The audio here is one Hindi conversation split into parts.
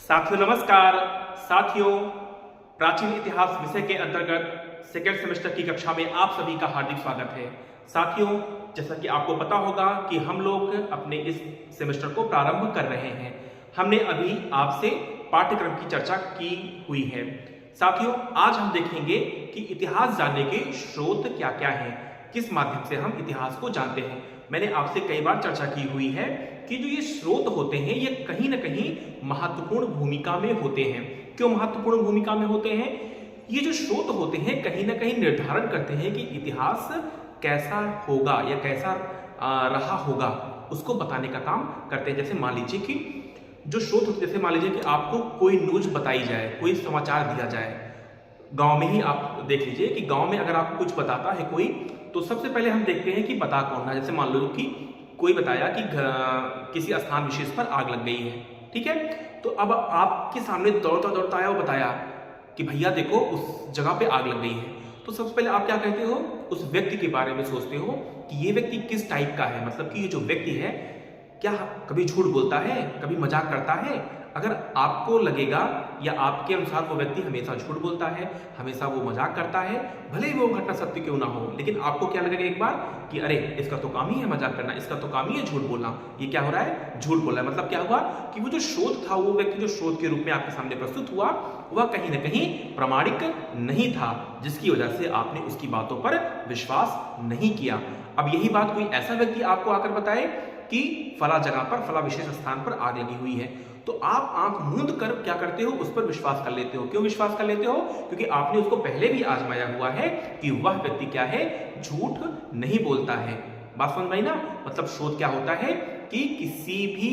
साथियों नमस्कार। साथियों, प्राचीन इतिहास विषय के अंतर्गत सेकेंड सेमेस्टर की कक्षा में आप सभी का हार्दिक स्वागत है। साथियों, जैसा कि आपको पता होगा कि हम लोग अपने इस सेमेस्टर को प्रारंभ कर रहे हैं। हमने अभी आपसे पाठ्यक्रम की चर्चा की हुई है। साथियों, आज हम देखेंगे कि इतिहास जानने के स्रोत क्या क्या हैं, किस माध्यम से हम इतिहास को जानते हैं। मैंने आपसे कई बार चर्चा की हुई है कि जो ये स्रोत होते हैं ये कहीं ना कहीं महत्वपूर्ण भूमिका में होते हैं। क्यों महत्वपूर्ण भूमिका में होते हैं? ये जो स्रोत होते हैं कहीं ना कहीं निर्धारण करते हैं कि इतिहास कैसा होगा या कैसा रहा होगा, उसको बताने का काम करते हैं। जैसे मान लीजिए कि जो स्रोत होते हैं, जैसे मान लीजिए कि आपको कोई न्यूज बताई जाए, कोई समाचार दिया जाए, गांव में ही आप देख लीजिए कि गांव में अगर आपको कुछ बताता है कोई, तो सबसे पहले हम देखते हैं कि बता कौन है। जैसे मान लो कि कोई बताया कि किसी स्थान विशेष पर आग लग गई है, ठीक है। तो अब आपके सामने दौड़ता दौड़ता आया, वो बताया कि भैया देखो उस जगह पे आग लग गई है। तो सबसे पहले आप क्या कहते हो? उस व्यक्ति के बारे में सोचते हो कि ये व्यक्ति किस टाइप का है, मतलब कि ये जो व्यक्ति है क्या कभी झूठ बोलता है, कभी मजाक करता है। अगर आपको लगेगा या आपके अनुसार वो व्यक्ति हमेशा झूठ बोलता है, हमेशा वो मजाक करता है, भले ही वो घटना सत्य क्यों ना हो, लेकिन आपको क्या लगेगा एक बार कि अरे इसका तो काम ही है मजाक करना, इसका तो काम ही है झूठ बोलना, ये क्या हो रहा है? झूठ बोल रहा है। मतलब क्या हुआ कि वो जो स्रोत था, वो व्यक्ति जो स्रोत के रूप में आपके सामने प्रस्तुत हुआ, वह कहीं ना कहीं प्रामाणिक नहीं था, जिसकी वजह से आपने उसकी बातों पर विश्वास नहीं किया। अब यही बात कोई ऐसा व्यक्ति आपको आकर बताए कि फला जगह पर, फला विशेष स्थान पर आग लगी हुई है, तो आप आंख मूंद कर क्या करते हो? उस पर विश्वास कर लेते हो। क्यों विश्वास कर लेते हो? क्योंकि आपने उसको पहले भी आजमाया हुआ है कि वह व्यक्ति क्या है, झूठ नहीं बोलता है। बात समझ में आई ना? मतलब स्रोत क्या होता है कि किसी भी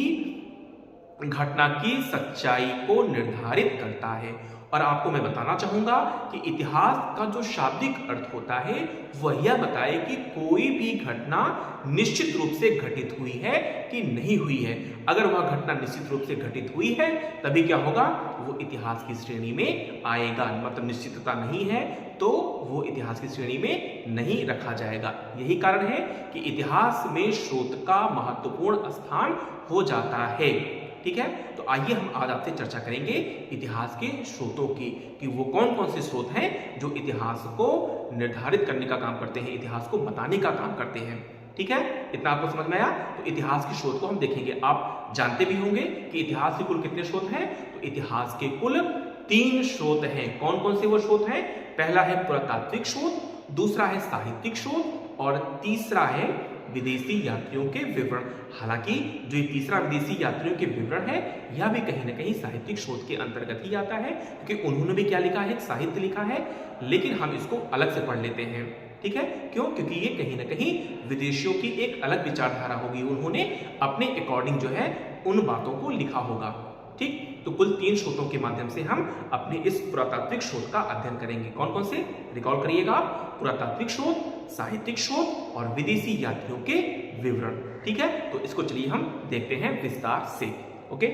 घटना की सच्चाई को निर्धारित करता है। और आपको मैं बताना चाहूंगा कि इतिहास का जो शाब्दिक अर्थ होता है वह यह बताए कि कोई भी घटना निश्चित रूप से घटित हुई है कि नहीं हुई है। अगर वह घटना निश्चित रूप से घटित हुई है तभी क्या होगा, वो इतिहास की श्रेणी में आएगा। मतलब निश्चितता नहीं है तो वो इतिहास की श्रेणी में नहीं रखा जाएगा। यही कारण है कि इतिहास में स्रोत का महत्वपूर्ण स्थान हो जाता है। ठीक है, तो आइए हम आज आपसे चर्चा करेंगे इतिहास के स्रोतों की, कि वो कौन कौन से स्रोत हैं जो इतिहास को निर्धारित करने का काम करते हैं, इतिहास को बताने का काम करते हैं। ठीक है, इतना आपको समझ में आया? तो इतिहास के स्रोत को हम देखेंगे। आप जानते भी होंगे कि इतिहास के कुल कितने स्रोत हैं। तो इतिहास के कुल 3 स्रोत हैं। कौन कौन से वो स्रोत हैं? पहला है पुरातात्विक स्रोत, दूसरा है साहित्यिक स्रोत और तीसरा है विदेशी यात्रियों के विवरण। हालांकि जो ये तीसरा विदेशी यात्रियों के विवरण है यह भी कहीं ना कहीं साहित्यिक शोध के अंतर्गत ही आता है, क्योंकि उन्होंने भी क्या लिखा है, साहित्य लिखा है, लेकिन हम इसको अलग से पढ़ लेते हैं। ठीक है, क्यों? क्योंकि ये कहीं ना कहीं विदेशियों की एक अलग विचारधारा होगी, उन्होंने अपने अकॉर्डिंग जो है उन बातों को लिखा होगा। ठीक, तो कुल 3 स्रोतों के माध्यम से हम अपने इस पुरातात्विक शोध का अध्ययन करेंगे। कौन कौन से? रिकॉल करिएगा, पुरातात्विक शोध, साहित्यिक शोध और विदेशी यात्रियों के विवरण। ठीक है, तो इसको चलिए हम देखते हैं विस्तार से। ओके,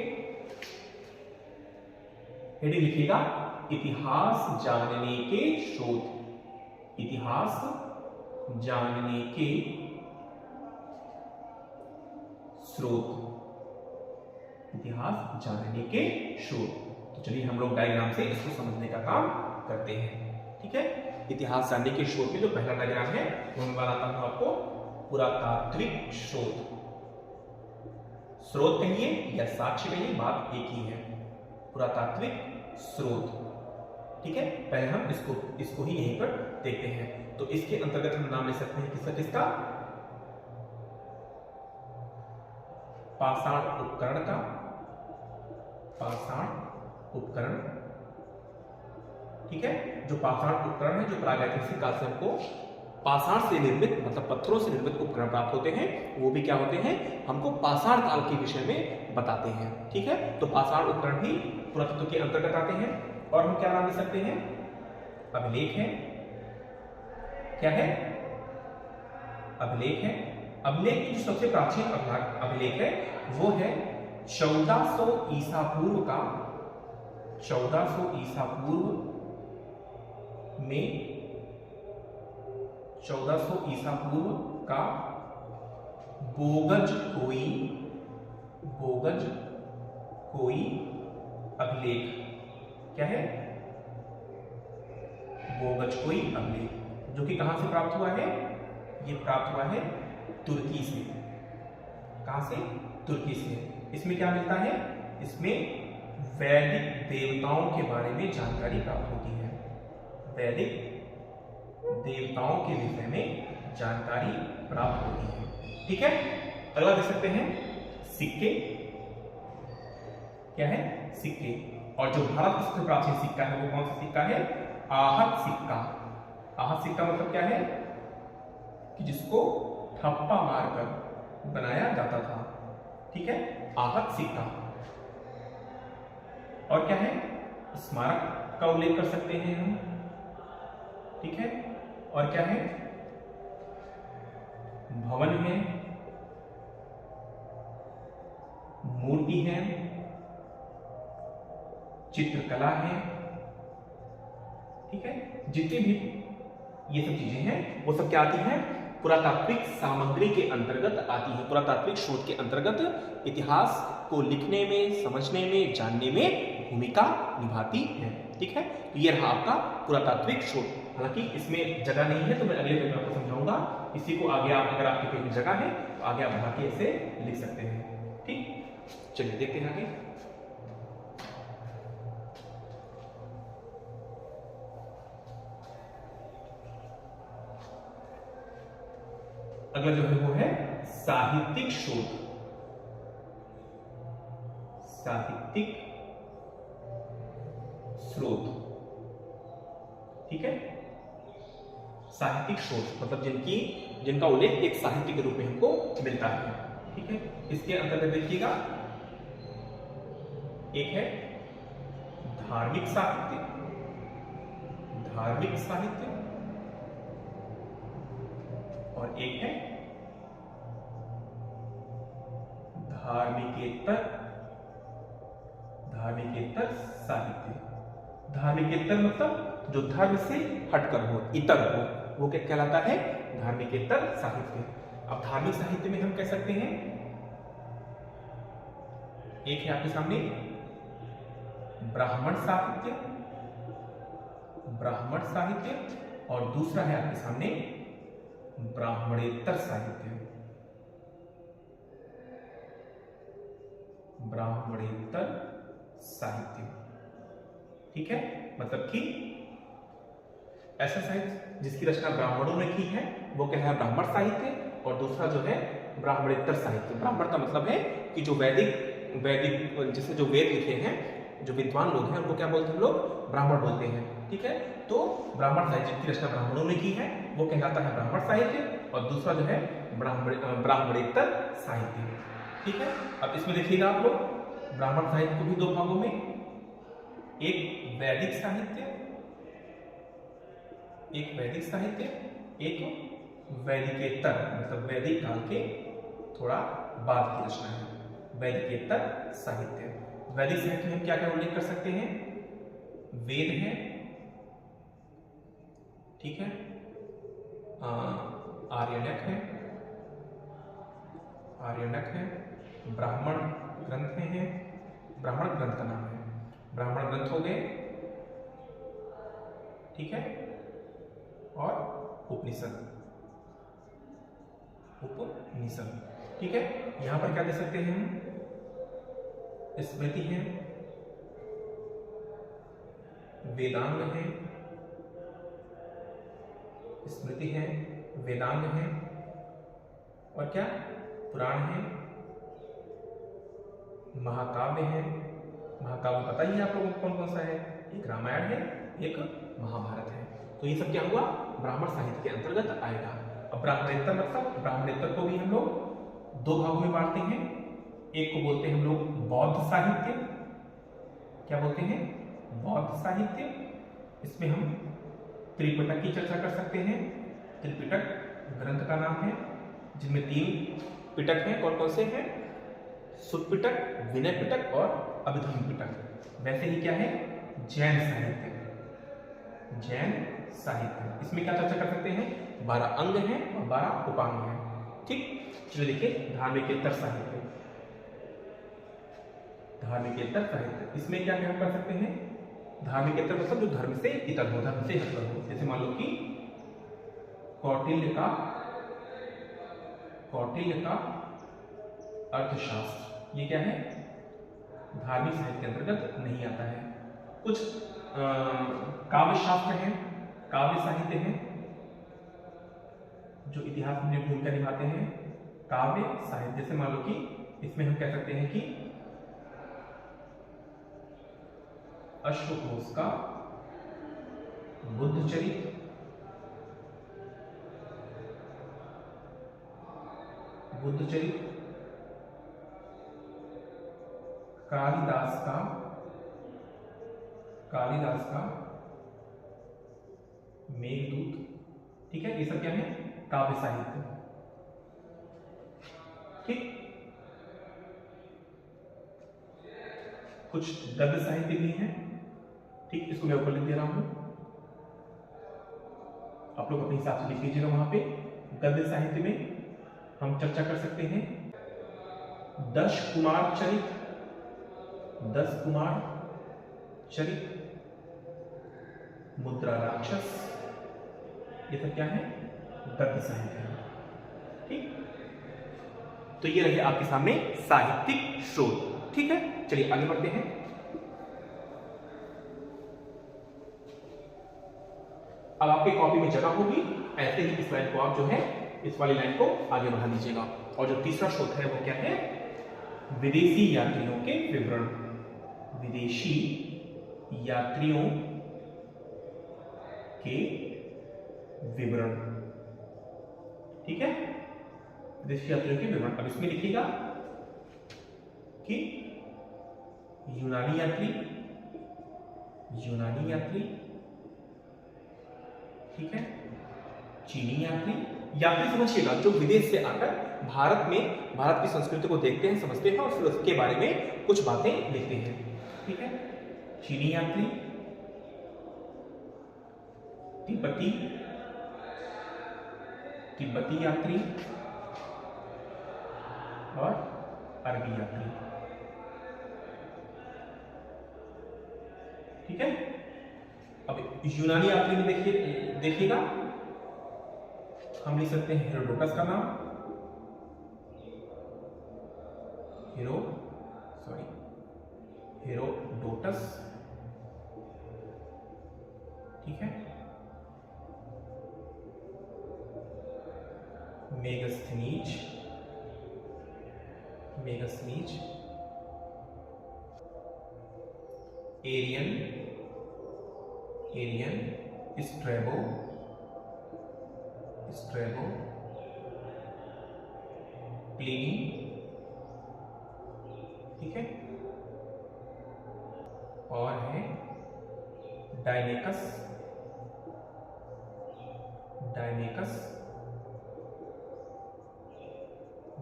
हेडिंग लिखिएगा, इतिहास जानने के स्रोत। इतिहास जानने के स्रोत, इतिहास जानने के स्रोत। तो चलिए हम लोग डायग्राम से इसको समझने का काम करते हैं। ठीक है, इतिहास जानने के स्रोत में जो पहला डायग्राम है वो मैं बताता हूं आपको, पुरातात्विक स्रोत। स्रोत कहिए या साक्ष्य कहिए, बात एक ही है, पुरातात्विक स्रोत। ठीक है, पहले हम इसको ही यहीं पर देखते हैं। तो इसके अंतर्गत हम नाम ले सकते हैं किसका किसका? पाषाण उपकरण का, पाषाण उपकरण। ठीक है, जो पाषाण उपकरण है, जो प्रागैतिहासिक काल से हमको पाषाण से निर्मित, मतलब पत्थरों से निर्मित उपकरण प्राप्त होते हैं, वो भी क्या होते हैं, हमको पाषाण काल के विषय में बताते हैं। ठीक है, तो पाषाण उपकरण भी पुरातत्व के अंतर्गत आते हैं। और हम क्या नाम दे सकते हैं? अभिलेख है। क्या है? अभिलेख है। अभिलेख की जो सबसे प्राचीन अभिलेख है वो है 1400 ईसा पूर्व का, 1400 ईसा पूर्व में, 1400 ईसा पूर्व का बोगज कोई अभिलेख क्या है? बोगचकोई अभिलेख, जो कि कहां से प्राप्त हुआ है? ये प्राप्त हुआ है तुर्की से। कहां से? तुर्की से। इसमें क्या मिलता है? इसमें वैदिक देवताओं के बारे में जानकारी प्राप्त होती है। वैदिक देवताओं के विषय में जानकारी प्राप्त होती है। ठीक है, अगला देख सकते हैं सिक्के। क्या है? सिक्के। और जो भारत का सबसे प्राचीन सिक्का है वो कौन सा सिक्का है? आहत सिक्का। आहत सिक्का मतलब क्या है? कि जिसको ठप्पा मारकर बनाया जाता था। ठीक है, आहत सिक्का। और क्या है? स्मारक का उल्लेख कर सकते हैं हम। ठीक है, और क्या है? भवन है, मूर्ति है, चित्रकला है। ठीक है, जितनी भी ये सब चीजें हैं वो सब क्या आती हैं? पुरातात्विक सामग्री के अंतर्गत आती है। पुरातात्विक शोध के अंतर्गत इतिहास को लिखने में, समझने में, जानने में भूमिका निभाती है। ठीक है, ये रहा आपका पुरातात्विक शोध। हालांकि इसमें जगह नहीं है तो मैं अगले पेपर आपको समझाऊंगा। इसी को आगे आप, अगर आपके पेज में जगह है तो आगे आप बढ़ा के इसे लिख सकते हैं। ठीक, चलिए देखते हैं आगे। अगला जो है वो है साहित्यिक शोध। साहित्यिक स्रोत। ठीक है, साहित्यिक शोध मतलब जिनका उल्लेख एक साहित्य के रूप में हमको मिलता है। ठीक है, इसके अंतर्गत देखिएगा, एक है धार्मिक साहित्य। धार्मिक साहित्य। और एक है धार्मिकेतर। धार्मिकेतर साहित्य। धार्मिकेतर मतलब जो धर्म से हटकर हो, इतर हो, वो क्या कहलाता है? धार्मिकेतर साहित्य। अब धार्मिक साहित्य में हम कह सकते हैं, एक है आपके सामने ब्राह्मण साहित्य। ब्राह्मण साहित्य। और दूसरा है आपके सामने ब्राह्मणेतर साहित्य। ब्राह्मणेतर साहित्य। ठीक है, मतलब कि ऐसा साहित्य जिसकी रचना ब्राह्मणों ने की है वो क्या है? ब्राह्मण साहित्य। और दूसरा जो है ब्राह्मणेतर साहित्य। ब्राह्मण का मतलब है कि जो वैदिक जिसे जो वेद लिखे हैं, जो विद्वान लोग हैं उनको क्या बोलते हैं? लोग ब्राह्मण बोलते हैं। ठीक है, तो ब्राह्मण साहित्य जिसकी रचना ब्राह्मणों ने की है वो कहलाता है ब्राह्मण साहित्य। और दूसरा जो है ब्राह्मणेतर साहित्य। ठीक है, अब इसमें देखिएगा आप लोग ब्राह्मण साहित्य को भी दो भागों में, एक वैदिक साहित्य, एक वैदिक साहित्य, एक वैदिकेतर मतलब वैदिक काल के थोड़ा बाद की रचना है। वैदिकेतर साहित्य। वैदिक साहित्य में हम क्या क्या उल्लेख कर सकते हैं? वेद है। ठीक है, आर्यनक है। आर्यनक है। ब्राह्मण ग्रंथ हैं। ब्राह्मण ग्रंथ का नाम है। ब्राह्मण ग्रंथ हो गए। ठीक है, और उपनिषद। उपनिषद। ठीक है, यहां पर क्या दे सकते हैं हम? स्मृति है, वेदांग है। स्मृति है, वेदांग है, और क्या? पुराण है, महाकाव्य है। महाकाव्य पता ही है आप लोगों को कौन कौन सा है? एक रामायण है, एक महाभारत है। तो ये सब क्या हुआ? ब्राह्मण साहित्य के अंतर्गत आएगा। अब ब्राह्मणेतर मतलब, ब्राह्मणेतर को भी हम लोग दो भागों में बांटते हैं। एक को बोलते हैं हम लोग बौद्ध साहित्य। क्या बोलते हैं? बौद्ध साहित्य। इसमें हम त्रिपिटक की चर्चा कर सकते हैं। त्रिपिटक ग्रंथ का नाम है, जिनमें 3 पिटक हैं। कौन कौन से हैं? सुत्त पिटक, विनय पिटक और अभिधर्म पिटक। वैसे ही क्या है? जैन साहित्य। जैन साहित्य, इसमें क्या चर्चा कर सकते हैं? 12 अंग हैं और 12 उपांग हैं। ठीक, चलिए देखिए धार्मिकेतर साहित्य। धार्मिकेतर साहित्य, इसमें क्या क्या कर सकते हैं, धार्मिकेतर मतलब जो धर्म से इतर हो, धर्म से हटकर हो। जैसे मान लो कि कौटिल्य का अर्थशास्त्र, ये क्या है, धार्मिक साहित्य के अंतर्गत नहीं आता है। कुछ काव्य शास्त्र हैं, काव्य साहित्य हैं जो इतिहास में भूमिका निभाते हैं। काव्य साहित्य जैसे मान लो कि इसमें हम कह सकते हैं कि अश्वघोष का बुद्धचरित, कालिदास का मेघदूत, ठीक है, ये सब क्या है, काव्य साहित्य। ठीक, कुछ गद्य साहित्य भी हैं, ठीक, इसको मैं ऊपर लिख दे रहा हूं, आप लोग अपने हिसाब से लिख लीजिएगा। वहां पे गद्य साहित्य में हम चर्चा कर सकते हैं 10 कुमार चरित, मुद्रा राक्षस, ये सब क्या है, गद्य साहित्य है। ठीक, तो ये रहे आपके सामने साहित्यिक स्रोत। ठीक है, चलिए आगे बढ़ते हैं। अब आपकी कॉपी में जगह होगी, ऐसे ही इस लाइन को आप जो है, इस वाली लाइन को आगे बढ़ा दीजिएगा। और जो तीसरा स्रोत है वो क्या है, विदेशी यात्रियों के विवरण, विदेशी यात्रियों के विवरण। ठीक है, विदेशी यात्रियों के विवरण। अब इसमें लिखिएगा कि यूनानी यात्री, ठीक है, चीनी यात्री समझिएगा जो विदेश से आकर भारत की संस्कृति को देखते हैं, समझते हैं और फिर उसके बारे में कुछ बातें लिखते हैं। ठीक है, चीनी यात्री, तिब्बती यात्री और अरबी यात्री। ठीक है, अब यूनानी यात्री में देखिएगा हम लिख सकते हैं हेरोडोटस का नाम, हेरोडोटस, ठीक है, मेगस्थनीज, एरियन, स्ट्रैबो, प्लिनी, ठीक है, और है डायनेकस,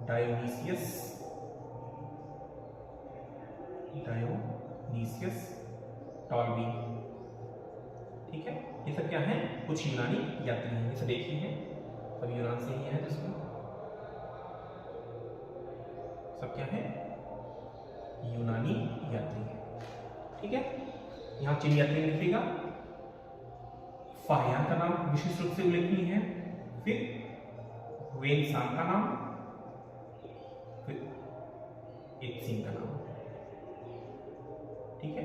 डायोनीसियस, टॉल्बी। ठीक है, ये सब क्या है, कुछ यूनानी यात्री हैं, ये सब एक ही हैं, सब यूनान से ही है, जिसमें सब क्या है, यूनानी यात्री है। ठीक है, यहां चीनी यात्री लिखिएगा, फाहियान का नाम विशेष रूप से उल्लेखनीय है, फिर वेनसान का नाम, फिर एत्सिन का नाम। ठीक है,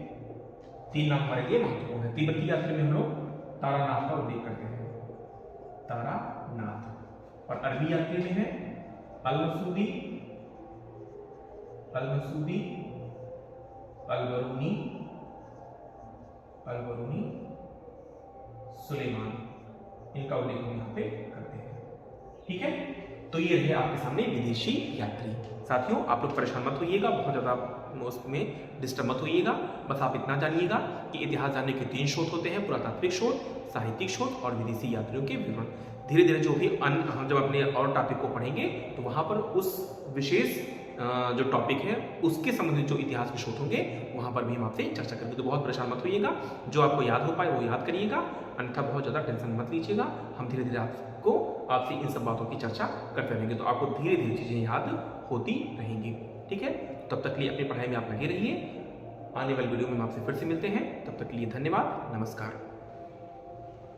3 नाम हमारे लिए महत्वपूर्ण है। तिब्बती यात्री में हम लोग तारानाथ का उल्लेख करते हैं, तारानाथ, और अरबी यात्री में है अल-मसूदी, अल-बरूनी, सुलेमान, इनका उल्लेख हम यहाँ पे करते हैं। ठीक है, तो ये रहे आपके सामने विदेशी यात्री। साथियों, आप लोग परेशान मत होइएगा, बहुत ज्यादा उसमें डिस्टर्ब मत होइएगा, बस आप इतना जानिएगा कि इतिहास जानने के 3 स्रोत होते हैं, पुरातात्विक स्रोत, साहित्यिक स्रोत और विदेशी यात्रियों के विवरण। धीरे धीरे जो भी हम जब अपने और टॉपिक को पढ़ेंगे तो वहां पर उस विशेष जो टॉपिक है उसके संबंधित जो इतिहास के स्रोत होंगे वहां पर भी हम आपसे चर्चा करेंगे। तो बहुत परेशान मत होइएगा, जो आपको याद हो पाए वो याद करिएगा, अन्यथा बहुत ज़्यादा टेंशन मत लीजिएगा। हम धीरे धीरे आपसे इन सब बातों की चर्चा करते रहेंगे, तो आपको धीरे धीरे चीज़ें याद होती रहेंगी। ठीक है, तब तक के लिए अपनी पढ़ाई में आप लगे रहिए। आने वाली वीडियो में हम आपसे फिर से मिलते हैं। तब तक के लिए धन्यवाद, नमस्कार।